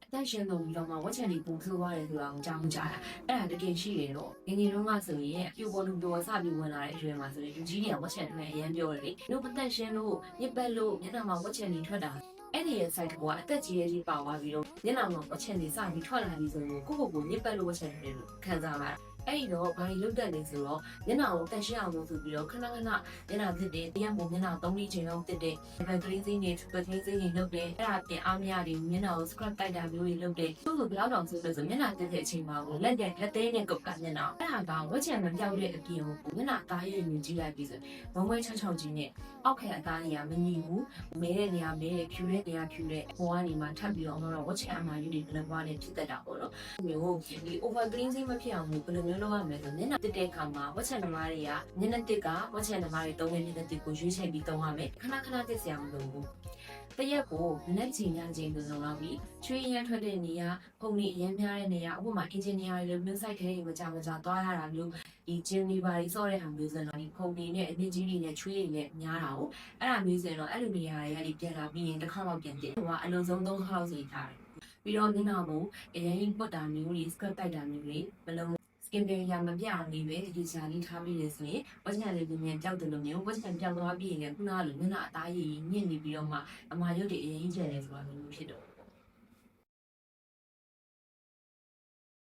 但是呢，你知道吗？我前里不是话的时候，讲不讲呀？哎，这个是的咯。给你弄嘛是的，有我弄多啥比问来学嘛是的，有几年我前来研究的。如果但是咯，你白咯，你那么我前里出的。အဲ့ဒီရဲ့ site ကတက်ကြီးရဲ့ကြီးပါသွားပြီးတော့ညနာမှာအချက်တွေစပြီးထွက်လာပြီးဆိုရင်ကိုညစ်ပတ်လို့အချက်တွေလို့ခံစားလာအဲ့ဒီတော့ဘာလို့တက်လဲဆိုတော့ညနာကိုတက်ရှင်းအောင်လုပ်ဆိုပြီးတော့ခဏညနာတစ်တယ်တရားမို့ညနာ3ချိန်လောက်တက်တယ် level 3စိနေ super 3စိနေလုပ်တယ်အဲ့ဒါပြင်အားမရတွေညနာကို scrap တိုက်တာမျိုးတွေလုပ်တယ်သူ့ကိုဘယ်လောက်တောင်ဆိုလို့ဆိုညနာတက်တဲ့အချိန်မှာကိုလက်သေးနဲ့ကုတ်ကညနာအဲ့ဒါကဝက်ချန်မပြောက်တဲ့အပြင်ကိုညနာအသားရည်မြင်ကြည့်လိုက်ပြီးဆိုဝမ်းဝဲချောက်ကြီးနဲ့အောက်ခံအသားကြီးကမညီဘူးမဲတဲ့နေရာမဲတဲ့ဖြူတဲ့နေရာဖြူတဲ့ဟိုကနေမှထပ်ပြီးတော့ဝက်ချန်အမှားယူတွေဘယ်လိုပါလဲဖြစ်တတ်တာပေါ့နော်မျိုးဒီ over cleansing မဖြစ်အောင်ဘယ်လိုမျိုးလုပ်ရမလဲဆိုညနာတက်တဲ့အခါမှာဝက်ချန်သမားတွေကညနာတက်ကဝက်ချန်သမားတွေသုံးတဲ့ညနာတက်ကိုရွေးချယ်ပြီးသုံးရမယ်ခဏတက်စရာမလိုဘူးတရက်ကိုနက်ချင်ညချင်းလိုလုံလောက်ပြီးချွေးရမ်းထွက်တဲ့နေရာပုံနေအရင်များတဲ့နေရာဥပမာ engineer တွေမျိုး site ထဲတွေမကြသွားရတာမျိုးဒီ gym တွေပါဆော့တဲ့ဟာမျိုးဆိုတော့ဒီပုံနေနဲ့အမြင့်ကြီးတွေနဲ့ချွေးတွေနဲ့များတာကိုအဲ့ဒါမျိုးဆိုရင်တော့အဲ့လိုနေရာတွေပြန်လာပြီးရင်တစ်ခါတော့ပြန်တင်ဟိုကအလုံးစုံ3ခါလောက်စီထားတယ်ပြီးတော့မျက်နှာကိုအရင်ပွတ်တာမျိုးတွေ scrub တိုက်တာမျိုးတွေမလုံး skin barrier မပြအောင်လေးပဲဒီစာလေးထားပြီးရဆိုရင်ဝက်ချန်လေးပြင်ပြောက်တယ်လို့မျိုးဝက်ချန်ပြောက်သွားပြီးရင်ခုနကလိုမျက်နှာအသားရည်ညစ်နေပြီးတော့မှအမာရုပ်တွေအရင်ကျန်နေဆိုတာမျိုးဖြစ်တော့